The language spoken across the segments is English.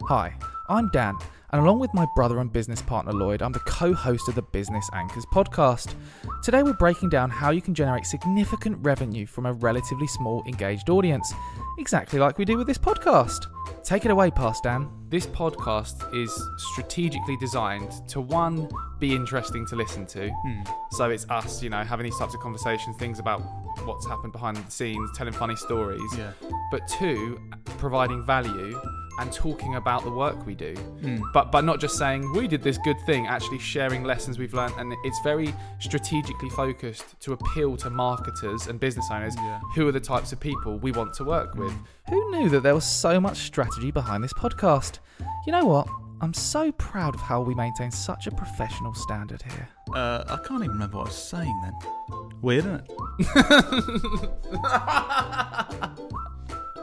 Hi, I'm Dan, and along with my brother and business partner Lloyd, I'm the co-host of the Business Anchors podcast. Today we're breaking down how you can generate significant revenue from a relatively small engaged audience, exactly like we do with this podcast. Take it away, Past Dan. This podcast is strategically designed to, one, be interesting to listen to. So it's us, having these types of conversations, things about what's happened behind the scenes, telling funny stories. Yeah. But two, providing value and talking about the work we do. But not just saying, we did this good thing, actually sharing lessons we've learned. And it's very strategically focused to appeal to marketers and business owners who are the types of people we want to work with. Who knew that there was so much strategy behind this podcast? You know what? I'm so proud of how we maintain such a professional standard here. I can't even remember what I was saying then. Weird, isn't it?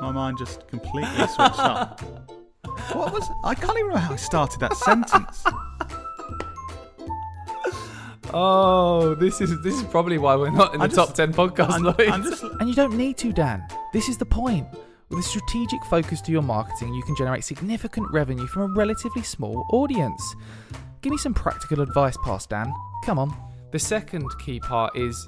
My mind just completely switched up. What was... I can't even remember how I started that sentence. Oh, this is probably why we're not in the top 10 podcasts, Lloyd. And you don't need to, Dan. This is the point. With a strategic focus to your marketing, you can generate significant revenue from a relatively small audience. Give me some practical advice, Past Dan. Come on. The second key part is,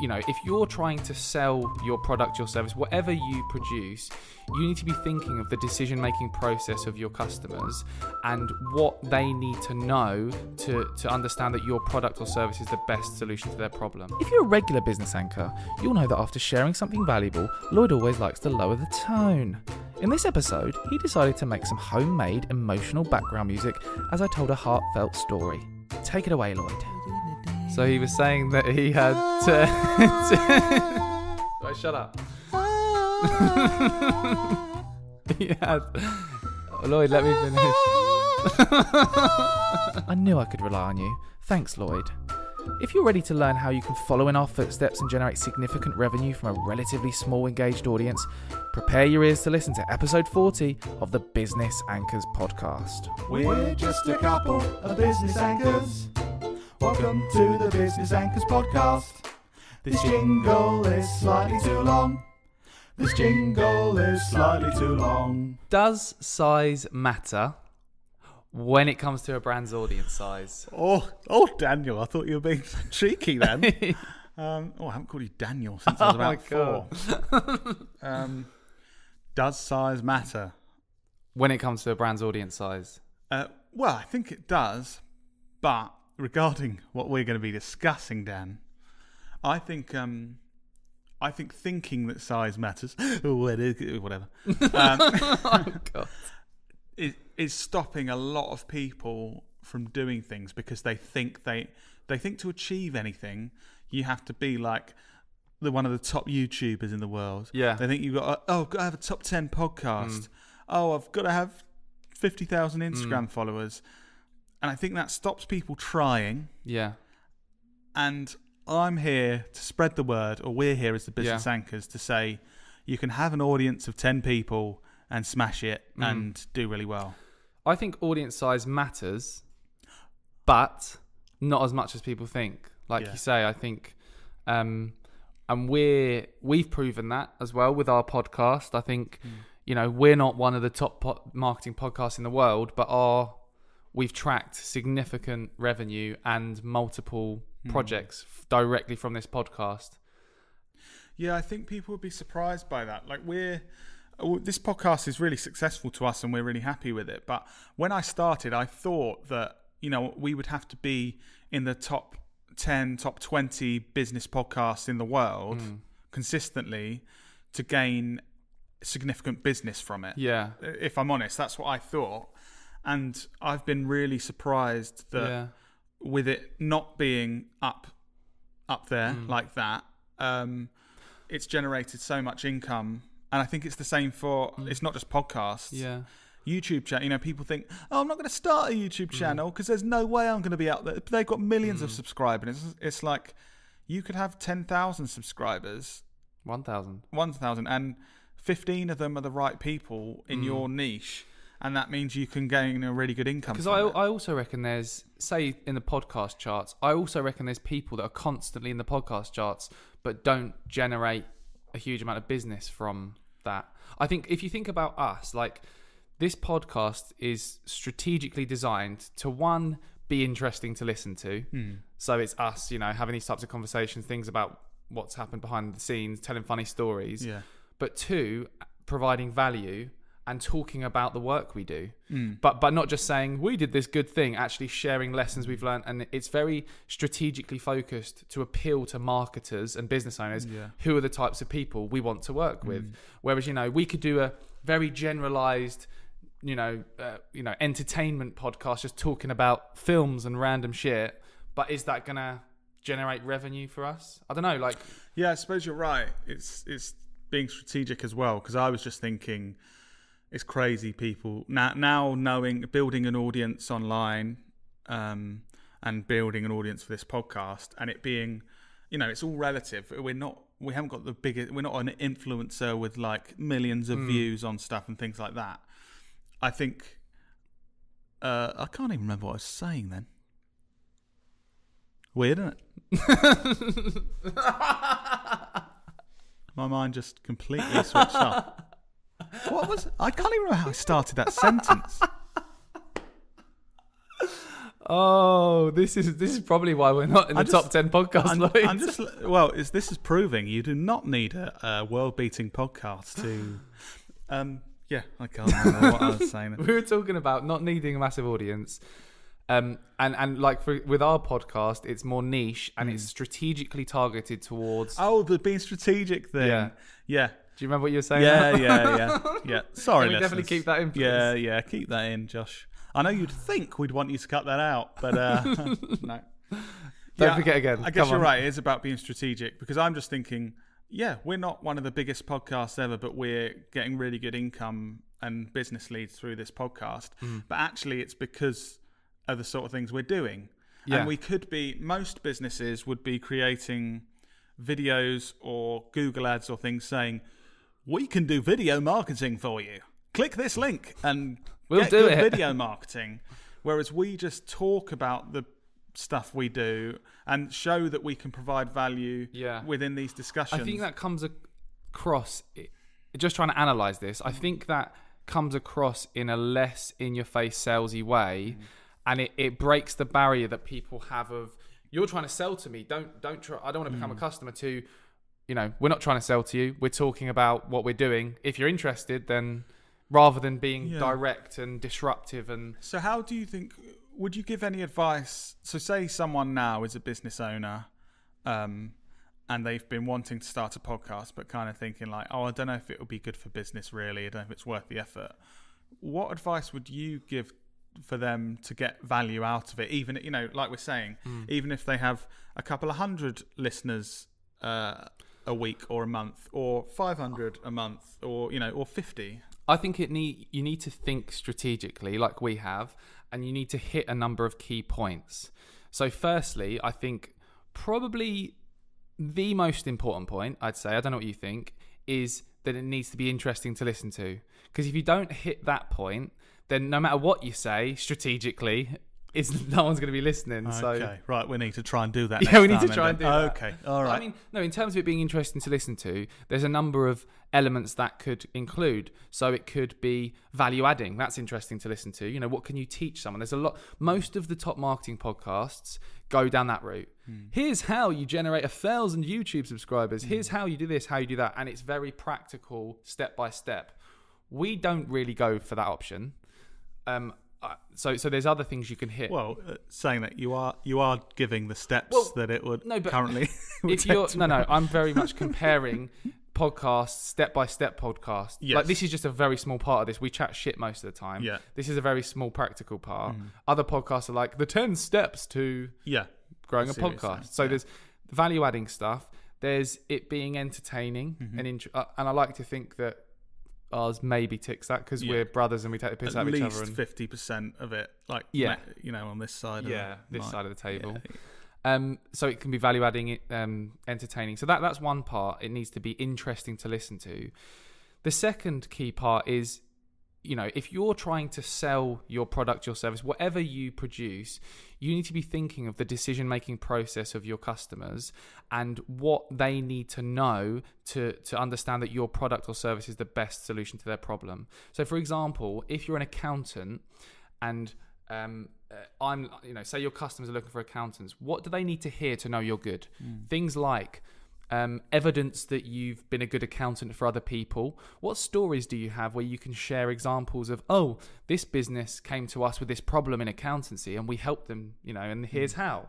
if you're trying to sell your product, your service, whatever you produce, you need to be thinking of the decision-making process of your customers and what they need to know to understand that your product or service is the best solution to their problem. If you're a regular business anchor, you'll know that after sharing something valuable, Lloyd always likes to lower the tone. In this episode, he decided to make some homemade emotional background music as I told a heartfelt story. Take it away, Lloyd. So he was saying that he had to... Right, shut up. He had... Lloyd, let me finish. I knew I could rely on you. Thanks, Lloyd. If you're ready to learn how you can follow in our footsteps and generate significant revenue from a relatively small engaged audience, prepare your ears to listen to episode 40 of the Business Anchors podcast. We're just a couple of business anchors. Welcome to the Business Anchors podcast. This jingle is slightly too long. This jingle is slightly too long. Does size matter when it comes to a brand's audience size? Oh, Daniel, I thought you were being cheeky then. I haven't called you Daniel since I was about 4. Does size matter? When it comes to a brand's audience size? Well, I think it does, but regarding what we're going to be discussing, Dan, I think thinking that size matters, whatever, oh, God. is stopping a lot of people from doing things because they think to achieve anything, you have to be like one of the top YouTubers in the world. Yeah. They think you've got I've got to have a top 10 podcast. I've got to have 50,000 Instagram followers. And I think that stops people trying. Yeah. And I'm here to spread the word, or we're here as the business anchors to say you can have an audience of 10 people and smash it and do really well. I think audience size matters, but not as much as people think. Like you say, I think, and we've proven that as well with our podcast. I think, we're not one of the top marketing podcasts in the world, but we've tracked significant revenue and multiple projects directly from this podcast. Yeah, I think people would be surprised by that. Like this podcast is really successful to us and we're really happy with it. But when I started, I thought that, we would have to be in the top 10, top 20 business podcasts in the world consistently to gain significant business from it. Yeah. If I'm honest, that's what I thought. And I've been really surprised that with it not being up there like that, it's generated so much income. And I think it's the same for, it's not just podcasts. Yeah. YouTube channel. People think, I'm not going to start a YouTube channel because there's no way I'm going to be out there. They've got millions of subscribers. It's like you could have 10,000 subscribers. 1,000. And 15 of them are the right people in your niche. And that means you can gain a really good income. Because I also reckon there's, say, in the podcast charts, I also reckon there's people that are constantly in the podcast charts but don't generate a huge amount of business from that. I think if you think about us, like this podcast is strategically designed to, one, be interesting to listen to. So it's us, having these types of conversations, things about what's happened behind the scenes, telling funny stories. Yeah. But two, providing value and talking about the work we do. But not just saying we did this good thing, actually sharing lessons we've learned. And it's very strategically focused to appeal to marketers and business owners who are the types of people we want to work with. Whereas, we could do a very generalized, entertainment podcast just talking about films and random shit. But is that going to generate revenue for us? I don't know. Yeah, I suppose you're right. It's being strategic as well, because I was just thinking, it's crazy people now building an audience online, and building an audience for this podcast, and it being, it's all relative. We haven't got the biggest. We're not an influencer with like millions of views on stuff and things like that. I think I can't even remember what I was saying then. Weird, isn't it? My mind just completely switched off. What was? I can't even remember how I started that sentence. Oh, this is probably why we're not in the top 10 podcasts. This is proving you do not need a world-beating podcast to. I can't remember what I was saying. We were talking about not needing a massive audience. And with our podcast, it's more niche and it's strategically targeted towards. Oh, the being strategic thing. Yeah. Do you remember what you were saying? Yeah. Sorry, we definitely keep that in. Please? Yeah. Keep that in, Josh. I know you'd think we'd want you to cut that out, but no. Don't forget again. I guess you're right. It is about being strategic, because I'm just thinking, we're not one of the biggest podcasts ever, but we're getting really good income and business leads through this podcast. But actually, it's because of the sort of things we're doing. Yeah. And we could be, most businesses would be creating videos or Google ads or things saying, we can do video marketing for you. Click this link and we'll do it. Video marketing. Whereas we just talk about the stuff we do and show that we can provide value within these discussions. I think that comes across, just trying to analyse this, I think that comes across in a less in-your-face salesy way. And it breaks the barrier that people have of, you're trying to sell to me. Don't try. I don't want to become a customer to, we're not trying to sell to you. We're talking about what we're doing. If you're interested, then rather than being direct and disruptive. And so how do you think, would you give any advice? So say someone now is a business owner, and they've been wanting to start a podcast, but kind of thinking like, I don't know if it would be good for business really. I don't know if it's worth the effort. What advice would you give for them to get value out of it, even like we're saying, even if they have a couple of hundred listeners a week or a month, or 500 a month, or or 50? I think you need to think strategically like we have, and you need to hit a number of key points. So firstly, I think probably the most important point, I'd say, I don't know what you think, is that it needs to be interesting to listen to. Because if you don't hit that point, then no matter what you say strategically, no one's going to be listening. Okay, right, we need to try and do that. Yeah, we need to try and do that. Okay, all right. I mean, no, in terms of it being interesting to listen to, there's a number of elements that could include. So it could be value adding. That's interesting to listen to. What can you teach someone? There's a lot. Most of the top marketing podcasts go down that route. Here's how you generate 1,000 YouTube subscribers. Here's how you do this, how you do that. And it's very practical, step by step. We don't really go for that option. So there's other things you can hit. Well, saying that you are giving the steps that it would currently. I'm very much comparing podcasts, step-by-step podcasts. Yes. Like, this is just a very small part of this. We chat shit most of the time. Yeah. This is a very small practical part. Other podcasts are like the 10 steps to growing a podcast. So there's value-adding stuff. There's it being entertaining and I like to think that ours maybe ticks that because we're brothers and we take the piss out of each other. At least 50% of it, on this side. Side of the table. So it can be value adding, entertaining. So that's one part. It needs to be interesting to listen to. The second key part is if you're trying to sell your product, your service, whatever you produce, you need to be thinking of the decision-making process of your customers and what they need to know to understand that your product or service is the best solution to their problem. So, for example, if you're an accountant and say your customers are looking for accountants, what do they need to hear to know you're good? Things like evidence that you've been a good accountant for other people. What stories do you have where you can share examples of, oh, this business came to us with this problem in accountancy and we helped them, and here's how.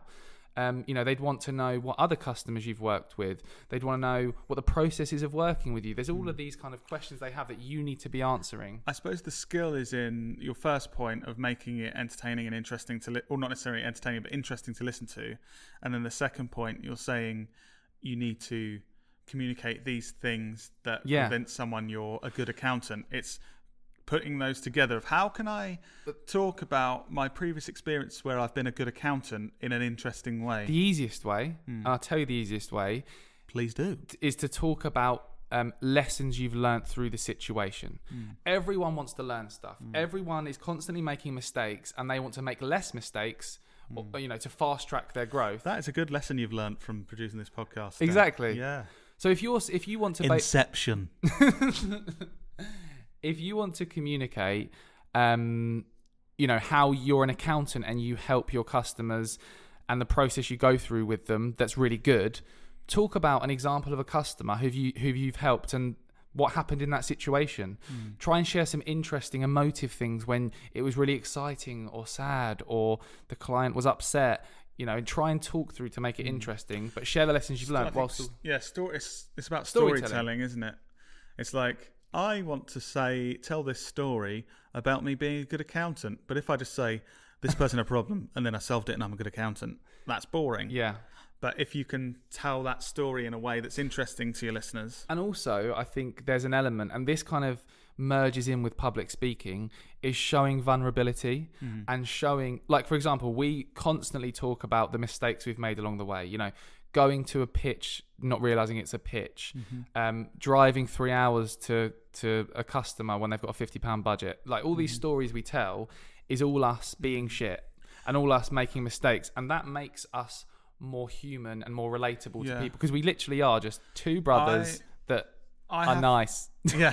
They'd want to know what other customers you've worked with. They'd want to know what the process is of working with you. There's all of these kind of questions they have that you need to be answering. I suppose the skill is in your first point of making it entertaining and interesting or not necessarily entertaining, but interesting to listen to. And then the second point, you're saying you need to communicate these things that convince someone you're a good accountant. It's putting those together of how can I talk about my previous experience where I've been a good accountant in an interesting way. The easiest way, and I'll tell you the easiest way, please do, is to talk about lessons you've learnt through the situation. Everyone wants to learn stuff. Everyone is constantly making mistakes and they want to make less mistakes to fast track their growth. That is a good lesson you've learnt from producing this podcast. Exactly. Yeah. So if you want to Inception. If you want to communicate, how you're an accountant and you help your customers and the process you go through with them, that's really good. Talk about an example of a customer who you've helped and what happened in that situation. Try and share some interesting, emotive things when it was really exciting or sad or the client was upset. And try and talk through to make it interesting, but share the lessons you've learned. It's about storytelling, isn't it? It's like, I want to tell this story about me being a good accountant, but if I just say this person had a problem and then I solved it and I'm a good accountant, that's boring. Yeah. But if you can tell that story in a way that's interesting to your listeners. And also, I think there's an element, and this kind of merges in with public speaking, is showing vulnerability and showing, like, for example, we constantly talk about the mistakes we've made along the way, going to a pitch, not realizing it's a pitch, driving 3 hours to a customer when they've got a £50 budget. Like all these stories we tell is all us being shit and all us making mistakes. And that makes us more human and more relatable to people, because we literally are just two brothers that are nice. Yeah.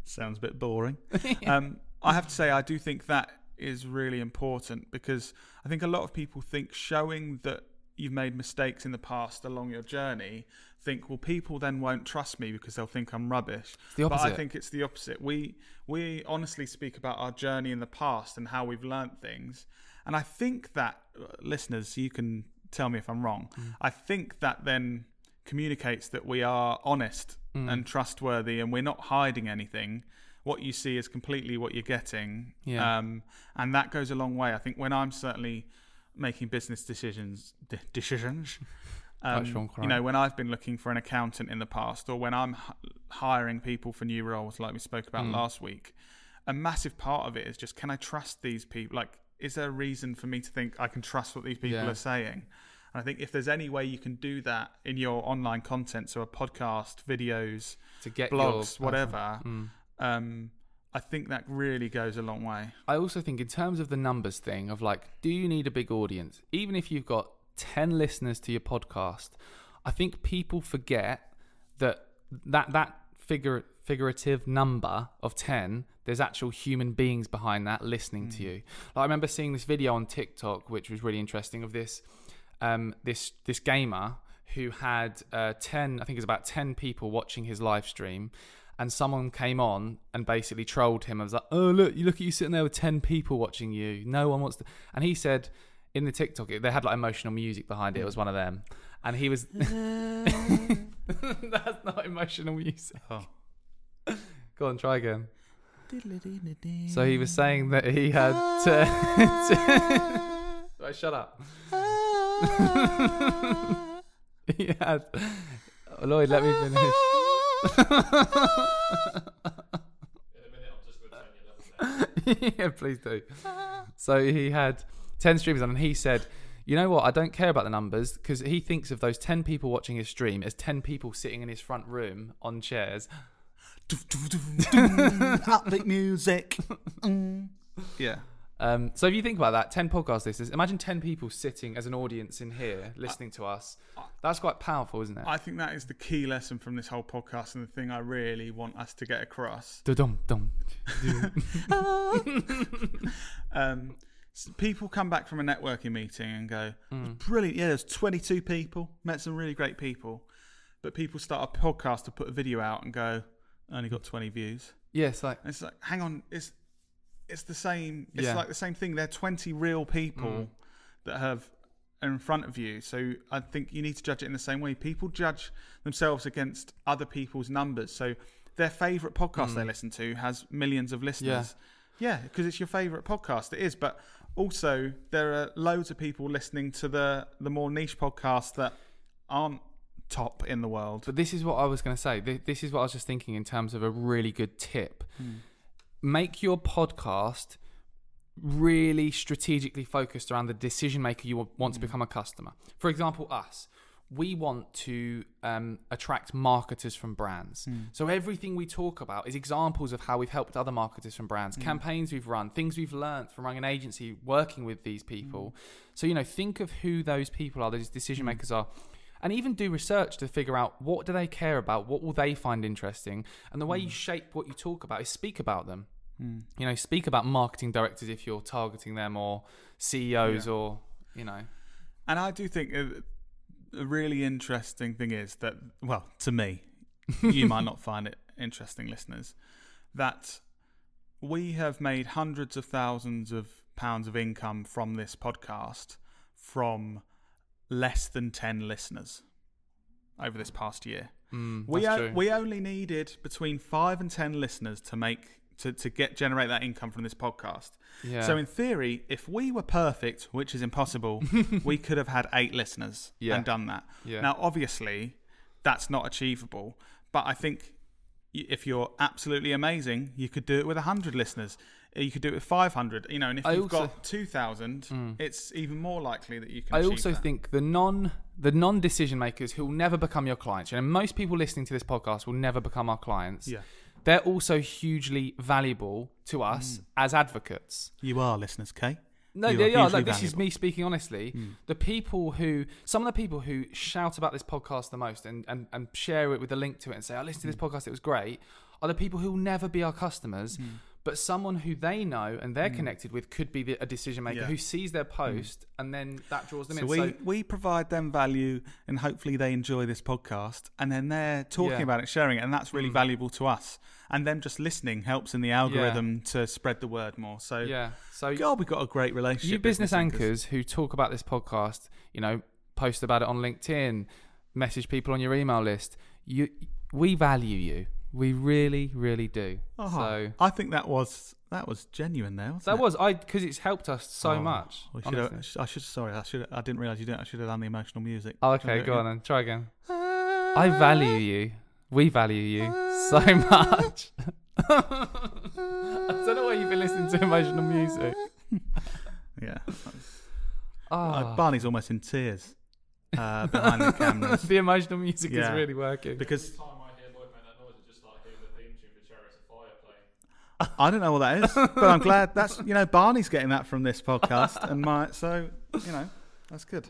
Sounds a bit boring. I have to say, I do think that is really important, because I think a lot of people think showing that you've made mistakes in the past along your journey, think, well, people then won't trust me because they'll think I'm rubbish. It's the opposite. But I think it's the opposite. We honestly speak about our journey in the past and how we've learnt things. And I think that, listeners, you can tell me if I'm wrong, I think that then communicates that we are honest and trustworthy and we're not hiding anything. What you see is completely what you're getting. Yeah. And that goes a long way. I think when I'm certainly making business decisions, when I've been looking for an accountant in the past, or when I'm hiring people for new roles like we spoke about last week, a massive part of it is just, can I trust these people? Like, is there a reason for me to think I can trust what these people are saying? And I think if there's any way you can do that in your online content, so a podcast, videos, to get blogs, whatever, I think that really goes a long way. I also think in terms of the numbers thing of like, do you need a big audience? Even if you've got 10 listeners to your podcast, I think people forget that figurative number of 10, there's actual human beings behind that listening to you. Like, I remember seeing this video on TikTok, which was really interesting, of this this gamer who had 10, I think it was about 10 people watching his live stream. And someone came on and basically trolled him. I was like, oh, look at you sitting there with 10 people watching you. No one wants to. And he said in the TikTok, they had like emotional music behind it. It was one of them. And he was. That's not emotional music. Oh. Go on, try again. So he was saying that he had. Right, shut up. He had. Oh, Lloyd, let me finish. In a minute, I'm just going to turn your level down. Yeah, please do. So he had 10 streamers on, and he said, you know what, I don't care about the numbers, because he thinks of those 10 people watching his stream as 10 people sitting in his front room on chairs. upbeat music. Yeah. So if you think about that, 10 podcast listeners, imagine 10 people sitting as an audience in here listening to us. That's quite powerful, isn't it? I think that is the key lesson from this whole podcast, and the thing I really want us to get across. Dum-dum. People come back from a networking meeting and go, it was brilliant. Yeah, there's 22 people, met some really great people. But people start a podcast to put a video out and go, only got 20 views. Yes, like it's like, hang on, it's the same. It's like the same thing. They're 20 real people that are in front of you. So I think you need to judge it in the same way. People judge themselves against other people's numbers. So their favourite podcast they listen to has millions of listeners. Yeah, because it's your favourite podcast. It is, but also there are loads of people listening to the more niche podcasts that aren't top in the world. But this is what I was going to say. This is what I was just thinking in terms of a really good tip. Make your podcast really strategically focused around the decision maker you want to become a customer. For example, us. We want to attract marketers from brands. So everything we talk about is examples of how we've helped other marketers from brands, campaigns we've run, things we've learned from running an agency, working with these people. So, think of who those people are, those decision makers are. And even do research to figure out what do they care about, what will they find interesting. And the way you shape what you talk about is speak about them. Speak about marketing directors if you're targeting them, or CEOs, or. And I do think a really interesting thing is that, well, to me, you might not find it interesting, listeners, that we have made hundreds of thousands of pounds of income from this podcast from less than 10 listeners over this past year. We only needed between 5 and 10 listeners to generate that income from this podcast. So in theory, if we were perfect, which is impossible, we could have had 8 listeners and done that. Now, obviously, that's not achievable, but I think if you're absolutely amazing, you could do it with 100 listeners. You could do it with 500, and if you've got 2,000, it's even more likely that you can achieve I also think the non-decision makers who will never become your clients, most people listening to this podcast will never become our clients. They're also hugely valuable to us as advocates. You are, listeners, Kay. No, they are. Like, this is me speaking honestly. Some of the people who shout about this podcast the most and share it with a link to it and say, I listened to this podcast, it was great, are the people who will never be our customers. But someone who they know and they're connected with could be a decision maker who sees their post and then that draws them in. So we provide them value, and hopefully they enjoy this podcast, and then they're talking about it, sharing it, and that's really valuable to us. And them just listening helps in the algorithm to spread the word more. So God, we've got a great relationship. You business anchors who talk about this podcast, post about it on LinkedIn, message people on your email list. We value you. We really, really do. So I think that was genuine there. Because it's helped us so much. I didn't realise you didn't. I should have done the emotional music. Oh, okay, go on then. Try again. I value you. We value you so much. I don't know why you've been listening to emotional music. Barney's almost in tears behind the cameras. The emotional music is really working. Because I don't know what that is, but I'm glad that's Barney's getting that from this podcast, and that's good.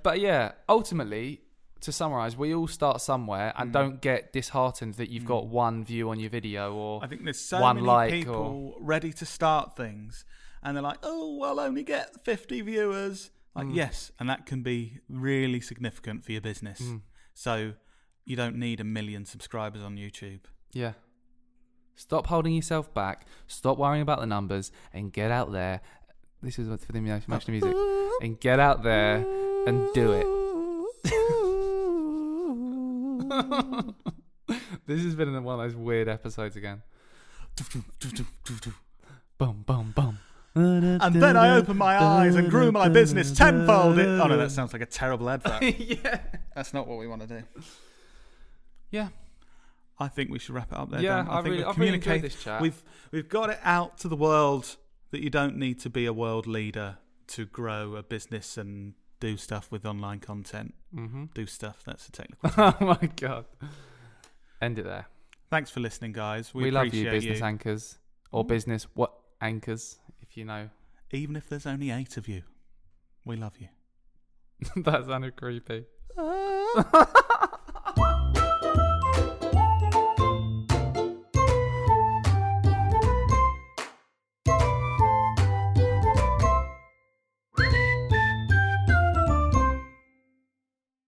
But yeah, ultimately, to summarise, we all start somewhere, and don't get disheartened that you've got one view on your video, or I think there's so one many like, people ready to start things, and they're like, "Oh, I'll only get 50 viewers." Yes, and that can be really significant for your business. So you don't need 1 million subscribers on YouTube. Yeah. Stop holding yourself back. Stop worrying about the numbers and get out there. This is what's for the emotional music. And get out there and do it. This has been one of those weird episodes again. Boom, boom, boom. And then I opened my eyes and grew my business tenfold. Oh no, that sounds like a terrible advert. Yeah. That's not what we want to do. Yeah. I think we should wrap it up there. Yeah, Dan. I've really enjoyed this chat. We've got it out to the world that you don't need to be a world leader to grow a business and do stuff with online content. Do stuff. That's a technical term. Oh my God. End it there. Thanks for listening, guys. We love appreciate you, business anchors. Or business anchors, if you know. Even if there's only 8 of you, we love you. That sounded creepy.